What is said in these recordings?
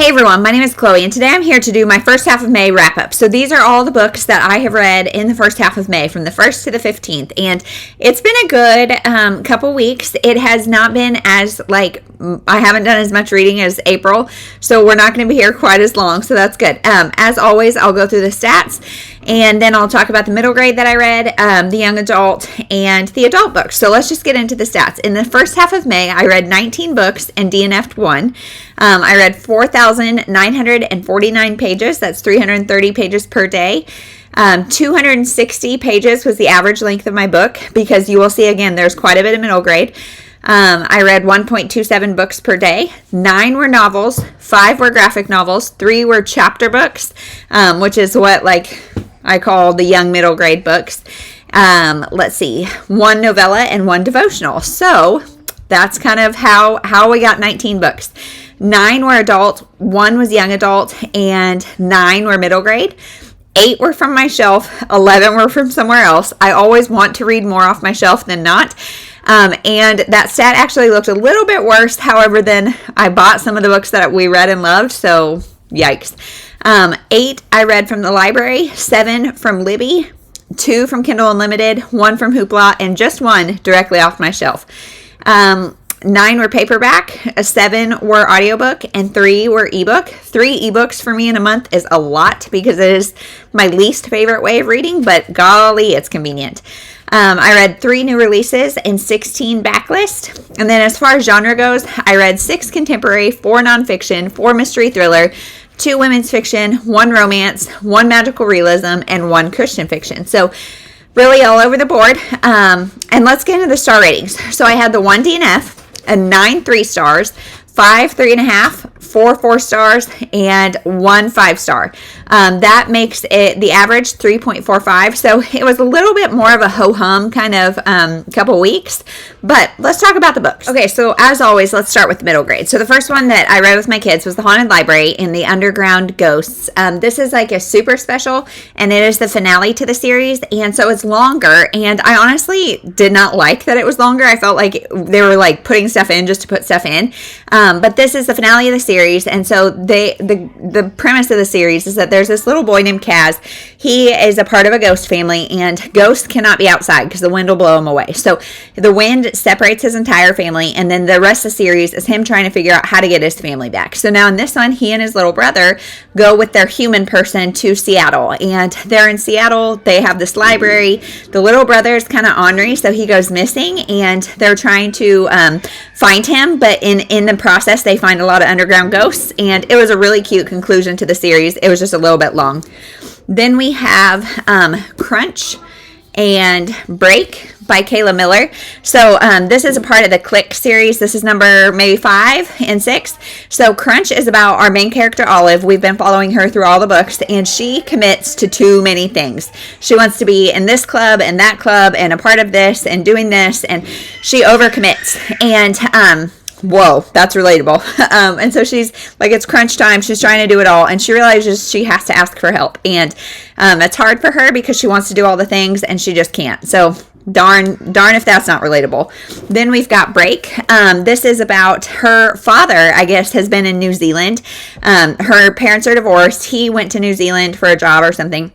Hey everyone, my name is Chloe, and today I'm here to do my first half of May wrap-up. So these are all the books that I have read in the first half of May, from the 1st to the 15th, and it's been a good couple weeks. It has not been as, I haven't done as much reading as April, so we're not going to be here quite as long, so that's good. As always, I'll go through the stats, and then I'll talk about the middle grade that I read, the young adult, and the adult books. So let's just get into the stats. In the first half of May, I read 19 books and DNF'd one. I read 4,949 pages. That's 330 pages per day. 260 pages was the average length of my book, because you will see, again, there's quite a bit of middle grade. I read 1.27 books per day. 9 were novels, 5 were graphic novels, 3 were chapter books, which is what I call the young middle grade books. Let's see, 1 novella and 1 devotional. So that's kind of how we got 19 books. 9 were adult, 1 was young adult, and 9 were middle grade. 8 were from my shelf, 11 were from somewhere else. I always want to read more off my shelf than not. And that stat actually looked a little bit worse. However, then I bought some of the books that we read and loved, so yikes. 8 I read from the library, 7 from Libby, 2 from Kindle Unlimited, 1 from Hoopla, and just 1 directly off my shelf. 9 were paperback, 7 were audiobook, and 3 were ebook. 3 ebooks for me in a month is a lot, because it is my least favorite way of reading, but golly, it's convenient. I read 3 new releases and 16 backlist. And then as far as genre goes, I read 6 contemporary, 4 nonfiction, 4 mystery thriller, 2 women's fiction, 1 romance, 1 magical realism, and 1 Christian fiction. So really all over the board. And let's get into the star ratings. So I had the 1 DNF, a 9 3 stars, 5 3.5, 4 4 stars, and 1 5 star. That makes it the average 3.45. So it was a little bit more of a ho-hum kind of couple weeks. But let's talk about the books. Okay, so as always, let's start with the middle grade. So the first one that I read with my kids was The Haunted Library and the Underground Ghosts. This is like a super special, and it is the finale to the series, and so it's longer. And I honestly did not like that it was longer. I felt like they were putting stuff in just to put stuff in. But this is the finale of the series, and so the premise of the series is that there's this little boy named Kaz. He is a part of a ghost family, and ghosts cannot be outside because the wind will blow him away. So the wind separates his entire family, and then the rest of the series is him trying to figure out how to get his family back. So now in this one, he and his little brother go with their human person to Seattle, and they're in Seattle. They have this library. The little brother is kind of ornery, so he goes missing, and they're trying to find him, but in the process, they find a lot of underground ghosts, and it was a really cute conclusion to the series. It was just a little bit long. Then we have Crunch and Break by Kayla Miller. So this is a part of the Click series. This is number maybe 5 and 6. So Crunch is about our main character, Olive. We've been following her through all the books, and she commits to too many things. She wants to be in this club and that club and a part of this and doing this, and she overcommits. And whoa, that's relatable. And so she's it's crunch time. She's trying to do it all, and she realizes she has to ask for help. And it's hard for her because she wants to do all the things and she just can't. So darn if that's not relatable. Then we've got Break. This is about her father, I guess, has been in New Zealand. Her parents are divorced. He went to New Zealand for a job or something,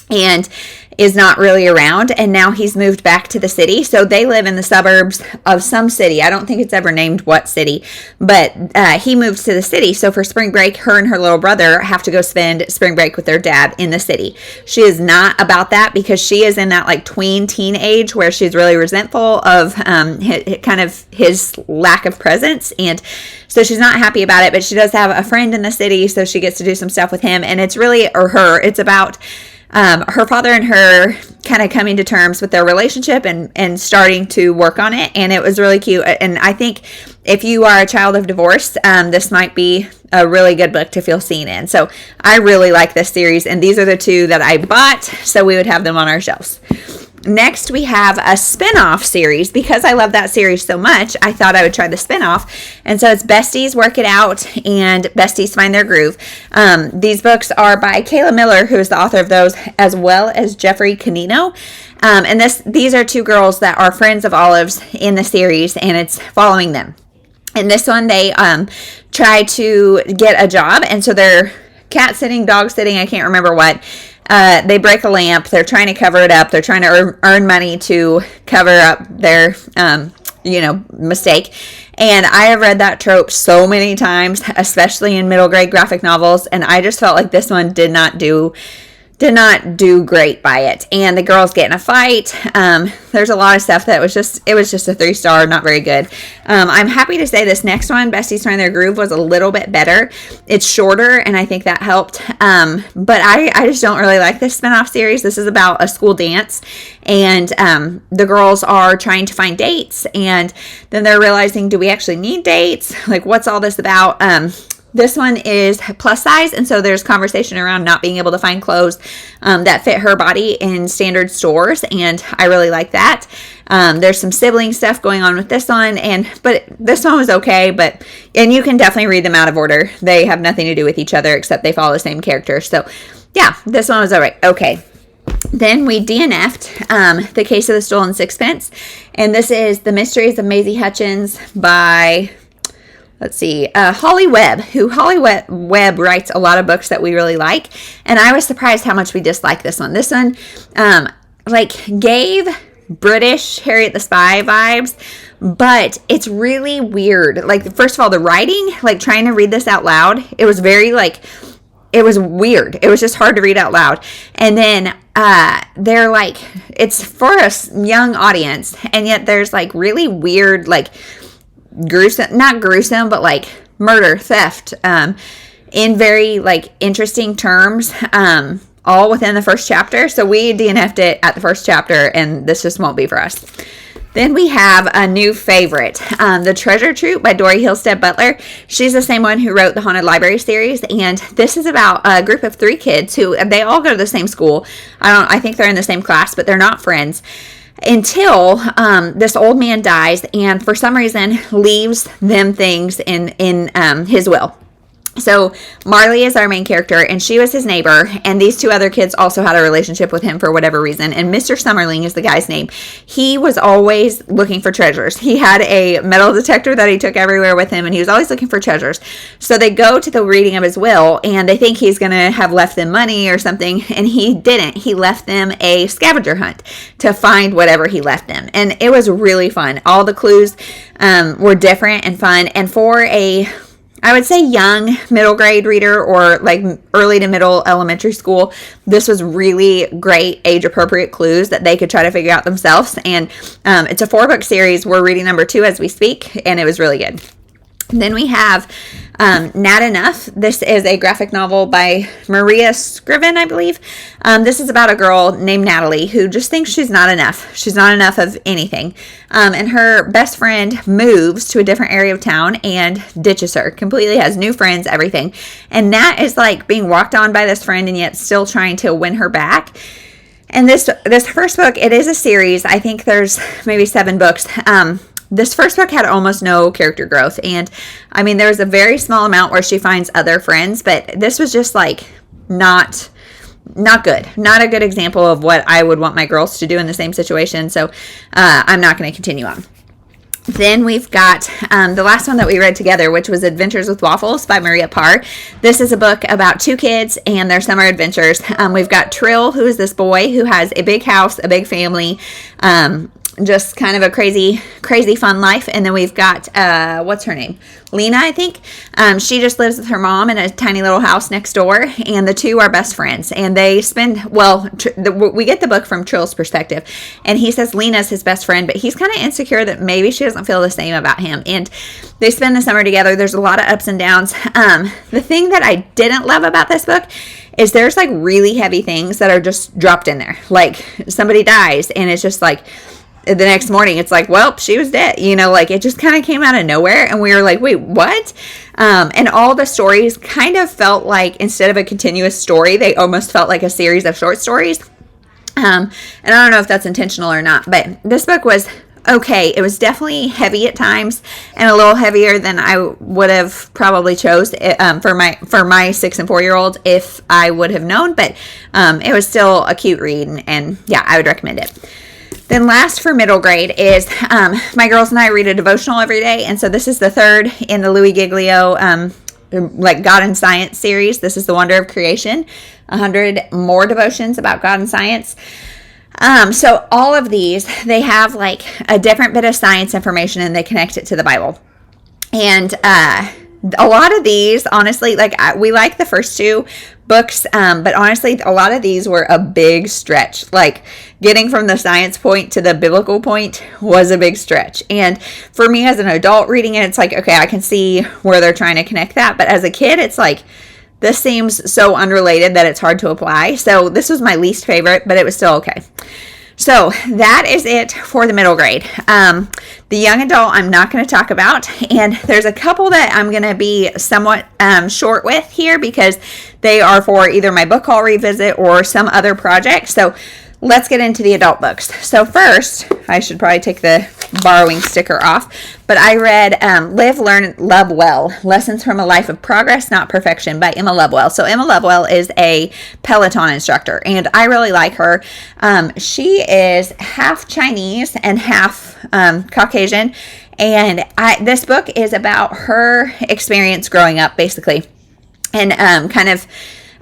and is not really around, and now he's moved back to the city. So they live in the suburbs of some city. I don't think it's ever named what city, but he moves to the city. So for spring break, her and her little brother have to go spend spring break with their dad in the city. She is not about that, because she is in that tween teen age where she's really resentful of his lack of presence, and so she's not happy about it. But she does have a friend in the city, so she gets to do some stuff with him, and it's about her father and her kind of coming to terms with their relationship and starting to work on it. And it was really cute. And I think if you are a child of divorce, this might be a really good book to feel seen in. So I really like this series. And these are the 2 that I bought, so we would have them on our shelves. Next, we have a spin-off series. Because I love that series so much, I thought I would try the spin-off. And so it's Besties Work It Out and Besties Find Their Groove. These books are by Kayla Miller, who is the author of those, as well as Jeffrey Canino. And these are 2 girls that are friends of Olive's in the series, and it's following them. In this one, they try to get a job, and so they're cat sitting, dog sitting, I can't remember what. They break a lamp. They're trying to cover it up. They're trying to earn money to cover up their, mistake. And I have read that trope so many times, especially in middle grade graphic novels, and I just felt like this one did not do great by it. And the girls get in a fight. There's a lot of stuff that was just a 3-star, not very good. I'm happy to say this next one, Besties Find Their Groove, was a little bit better. It's shorter, and I think that helped. But I just don't really like this spinoff series. This is about a school dance, and the girls are trying to find dates, and then they're realizing, do we actually need dates? Like, what's all this about? This one is plus size, and so there's conversation around not being able to find clothes that fit her body in standard stores, and I really like that. There's some sibling stuff going on with this one, but this one was okay, and you can definitely read them out of order. They have nothing to do with each other except they follow the same character. So yeah, this one was all right. Okay. Then we DNF'd The Case of the Stolen Sixpence, and this is The Mysteries of Maisie Hitchins by... Let's see, Holly Webb, Webb writes a lot of books that we really like, and I was surprised how much we dislike this one. This one, gave British Harriet the Spy vibes, but it's really weird. Like, first of all, the writing, like, trying to read this out loud, it was very, it was weird. It was just hard to read out loud. And then they're like, it's for a young audience, and yet there's, like, really weird, like, not gruesome, but like murder, theft, in very like interesting terms, all within the first chapter. So we DNF'd it at the first chapter, and this just won't be for us. Then we have a new favorite, The Treasure Troop by Dori Hillestad Butler. She's the same one who wrote the Haunted Library series, and this is about a group of 3 kids who, they all go to the same school. I think they're in the same class, but they're not friends. Until this old man dies, and for some reason leaves them things in his will. So Marley is our main character, and she was his neighbor, and these 2 other kids also had a relationship with him for whatever reason, and Mr. Summerling is the guy's name. He was always looking for treasures. He had a metal detector that he took everywhere with him, and he was always looking for treasures. So they go to the reading of his will, and they think he's going to have left them money or something, and he didn't. He left them a scavenger hunt to find whatever he left them, and it was really fun. All the clues were different and fun, and for I would say young middle grade reader, or like early to middle elementary school, this was really great age appropriate clues that they could try to figure out themselves. And it's a 4-book series. We're reading number 2 as we speak, and it was really good. Then we have Not Enough. This is a graphic novel by Maria Scrivan, I believe. This is about a girl named Natalie who just thinks she's not enough. She's not enough of anything. And her best friend moves to a different area of town and ditches her. Completely has new friends, everything. And Nat is like being walked on by this friend and yet still trying to win her back. And this first book, it is a series. I think there's maybe 7 books. This first book had almost no character growth, and I mean, there was a very small amount where she finds other friends, but this was just like not good. Not a good example of what I would want my girls to do in the same situation, so I'm not going to continue on. Then we've got the last one that we read together, which was Adventures with Waffles by Maria Parr. This is a book about 2 kids and their summer adventures. We've got Trill, who is this boy who has a big house, a big family, just kind of a crazy fun life. And then we've got what's her name, Lena, I think. She just lives with her mom in a tiny little house next door, and the 2 are best friends, and they spend, we get the book from Trill's perspective, and he says Lena's his best friend, but he's kind of insecure that maybe she doesn't feel the same about him, and they spend the summer together. There's a lot of ups and downs. The thing that I didn't love about this book is there's like really heavy things that are just dropped in there, like somebody dies, and it's just like the next morning it's like, well, she was dead, like it just kind of came out of nowhere, and we were like, wait, what? And all the stories kind of felt like, instead of a continuous story, they almost felt like a series of short stories. And I don't know if that's intentional or not, but this book was okay. It was definitely heavy at times, and a little heavier than I would have probably chose for my 6 and 4-year-old if I would have known, but it was still a cute read, and yeah, I would recommend it. Then last for middle grade is my girls and I read a devotional every day. And so this is the third in the Louie Giglio like God and Science series. This is The Wonder of Creation, 100 more devotions about God and science. So all of these, they have like a different bit of science information and they connect it to the Bible. And a lot of these, honestly, like we like the first two books, but honestly, a lot of these were a big stretch. Like getting from the science point to the biblical point was a big stretch. And for me as an adult reading it, it's like, okay, I can see where they're trying to connect that. But as a kid, it's like, this seems so unrelated that it's hard to apply. So this was my least favorite, but it was still okay. So that is it for the middle grade. The young adult I'm not going to talk about, and there's a couple that I'm going to be somewhat short with here because they are for either my book haul revisit or some other project. So let's get into the adult books. So first, I should probably take the borrowing sticker off, but I read Live, Learn, Love Well, Lessons from a Life of Progress, Not Perfection by Emma Lovewell. So Emma Lovewell is a Peloton instructor, and I really like her. She is half Chinese and half Caucasian, and this book is about her experience growing up, basically, and kind of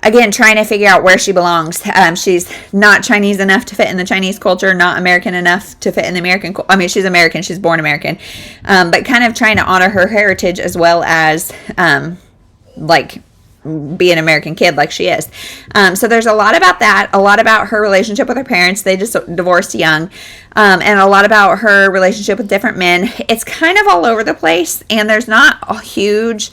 again, trying to figure out where she belongs. She's not Chinese enough to fit in the Chinese culture, not American enough to fit in the American culture. I mean, she's American, she's born American, but kind of trying to honor her heritage as well as, like, be an American kid like she is. So there's a lot about that, a lot about her relationship with her parents. They just divorced young, and a lot about her relationship with different men. It's kind of all over the place, and there's not a huge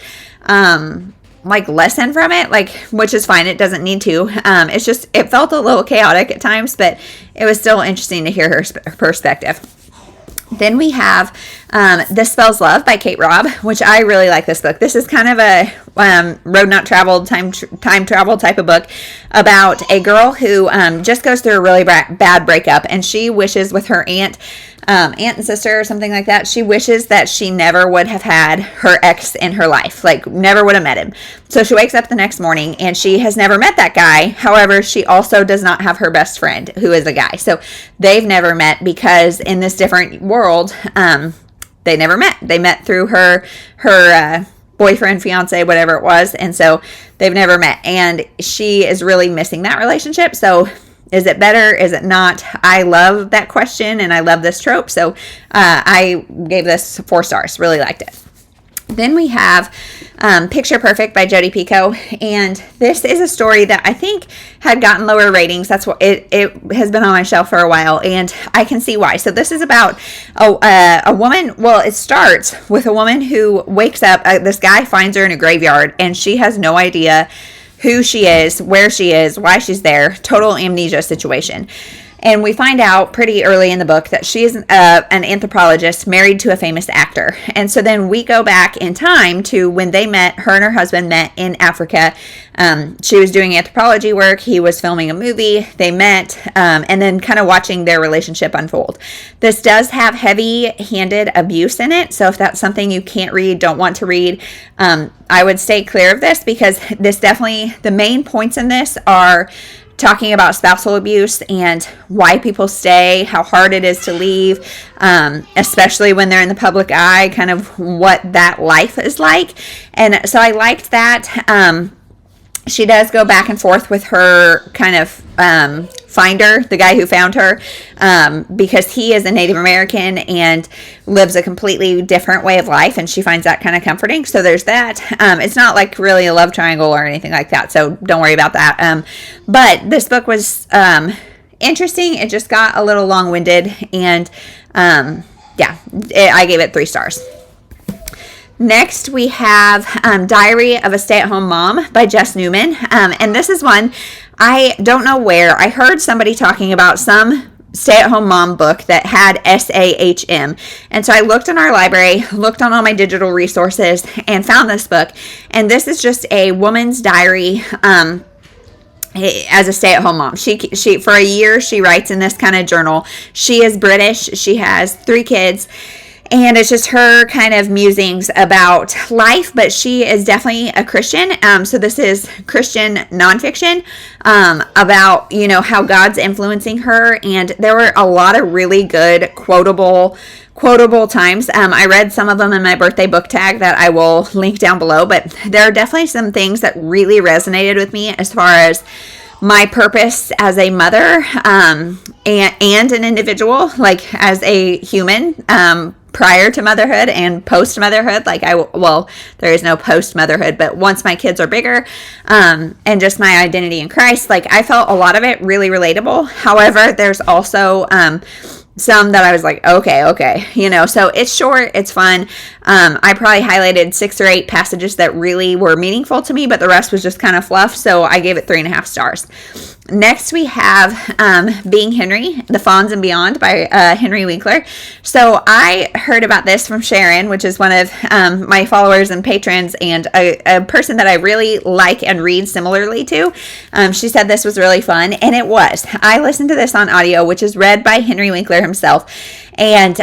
like lesson from it, like, which is fine. It doesn't need to. It's just, it felt a little chaotic at times, but it was still interesting to hear her perspective. Then we have This Spells Love by Kate Robb, which I really like this book. This is kind of a road not traveled, time travel type of book about a girl who just goes through a really bad breakup, and she wishes with her aunt and sister or something like that, she wishes that she never would have had her ex in her life, like never would have met him. So she wakes up the next morning and she has never met that guy. However, she also does not have her best friend who is a guy. So they've never met because in this different world, they never met. They met through her boyfriend, fiance, whatever it was. And so they've never met. And she is really missing that relationship. So is it better? Is it not? I love that question and I love this trope. So I gave this 4 stars. Really liked it. Then we have Picture Perfect by Jodi Picoult, and this is a story that I think had gotten lower ratings. That's what it has been on my shelf for a while, and I can see why. So this is about a woman. Well, it starts with a woman who wakes up. This guy finds her in a graveyard, and she has no idea who she is, where she is, why she's there. Total amnesia situation. And we find out pretty early in the book that she is an anthropologist married to a famous actor. And so then we go back in time to when they met, her and her husband met in Africa. She was doing anthropology work. He was filming a movie. They met, and then kind of watching their relationship unfold. This does have heavy-handed abuse in it. So if that's something you can't read, don't want to read, I would stay clear of this, because this definitely, the main points in this are talking about spousal abuse and why people stay, how hard it is to leave, especially when they're in the public eye, kind of what that life is like. And so I liked that. She does go back and forth with her kind of finder, the guy who found her, because he is a Native American and lives a completely different way of life, and she finds that kind of comforting. So there's that. It's not like really a love triangle or anything like that, so don't worry about that. But this book was interesting. It just got a little long-winded, and I gave it 3 stars. Next, we have Diary of a Stay-at-Home Mom by Jess Newman. And this is one, I don't know where. I heard somebody talking about some stay-at-home mom book that had SAHM. And so I looked in our library, looked on all my digital resources, and found this book. And this is just a woman's diary as a stay-at-home mom. She for a year, she writes in this kind of journal. She is British. She has 3 kids. And it's just her kind of musings about life, but she is definitely a Christian. So this is Christian nonfiction about, how God's influencing her. And there were a lot of really good quotable times. I read some of them in my birthday book tag that I will link down below, but there are definitely some things that really resonated with me as far as my purpose as a mother and an individual, like as a human, prior to motherhood and post motherhood. There is no post motherhood, but once my kids are bigger, and just my identity in Christ, I felt a lot of it really relatable. However, there's also some that I was like, okay, so it's short, it's fun. I probably highlighted 6 or 8 passages that really were meaningful to me, but the rest was just kind of fluff, so I gave it 3.5 stars. Next, we have Being Henry, The Fawns and Beyond by Henry Winkler. So I heard about this from Sharon, which is one of my followers and patrons, and a person that I really like and read similarly to. She said this was really fun, and it was. I listened to this on audio, which is read by Henry Winkler himself, and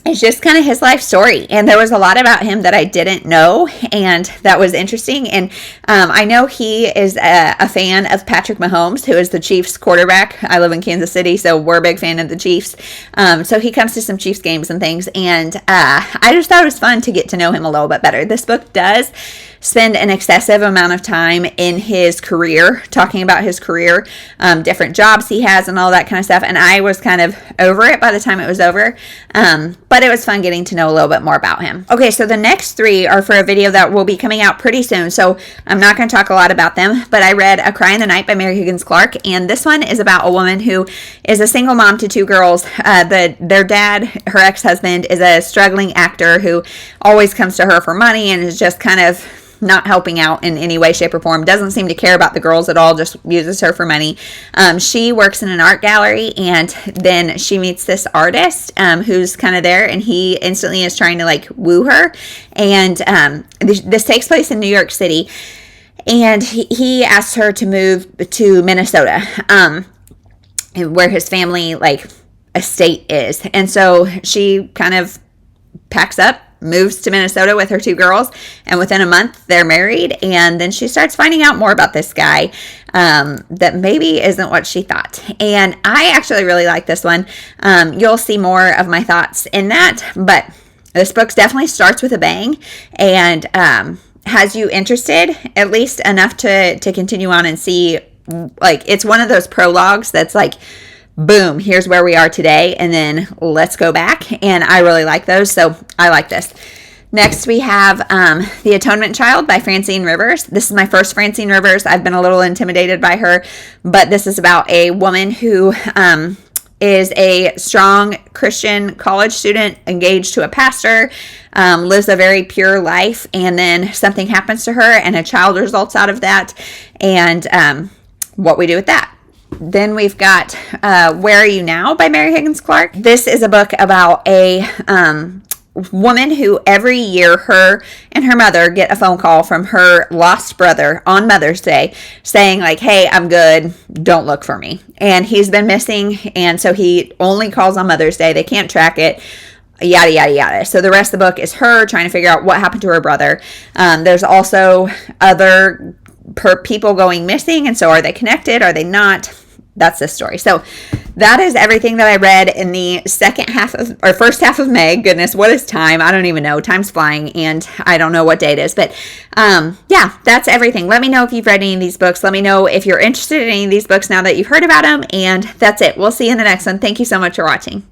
it's just kind of his life story. And there was a lot about him that I didn't know, and that was interesting. And I know he is a fan of Patrick Mahomes, who is the Chiefs quarterback. I live in Kansas City, so we're a big fan of the Chiefs. So he comes to some Chiefs games and things. And I just thought it was fun to get to know him a little bit better. This book does spend an excessive amount of time in his career, talking about his career, different jobs he has and all that kind of stuff. And I was kind of over it by the time it was over. But it was fun getting to know a little bit more about him. Okay, so the next 3 are for a video that will be coming out pretty soon. So I'm not going to talk a lot about them, but I read A Cry in the Night by Mary Higgins Clark. And this one is about a woman who is a single mom to 2 girls. Their dad, her ex-husband, is a struggling actor who always comes to her for money and is just kind of not helping out in any way, shape, or form. Doesn't seem to care about the girls at all, just uses her for money. She works in an art gallery, and then she meets this artist who's kind of there, and he instantly is trying to woo her. And this takes place in New York City, and he asks her to move to Minnesota, where his family estate is. And so she kind of packs up, moves to Minnesota with her 2 girls, and within a month they're married. And then she starts finding out more about this guy that maybe isn't what she thought. And I actually really like this one. You'll see more of my thoughts in that, but this book definitely starts with a bang and has you interested at least enough to continue on and see. It's one of those prologues that's boom, here's where we are today, and then let's go back. And I really like those, so I like this. Next, we have The Atonement Child by Francine Rivers. This is my first Francine Rivers. I've been a little intimidated by her, but this is about a woman who is a strong Christian college student engaged to a pastor, lives a very pure life, and then something happens to her, and a child results out of that, and what we do with that. Then we've got Where Are You Now by Mary Higgins Clark. This is a book about a woman who every year her and her mother get a phone call from her lost brother on Mother's Day saying hey, I'm good, don't look for me. And he's been missing, and so he only calls on Mother's Day. They can't track it. Yada, yada, yada. So the rest of the book is her trying to figure out what happened to her brother. There's also other people going missing, and so are they connected? Are they not? That's this story. So that is everything that I read in the first half of May. Goodness, what is time? I don't even know. Time's flying, and I don't know what day it is. But yeah, that's everything. Let me know if you've read any of these books. Let me know if you're interested in any of these books now that you've heard about them. And that's it. We'll see you in the next one. Thank you so much for watching.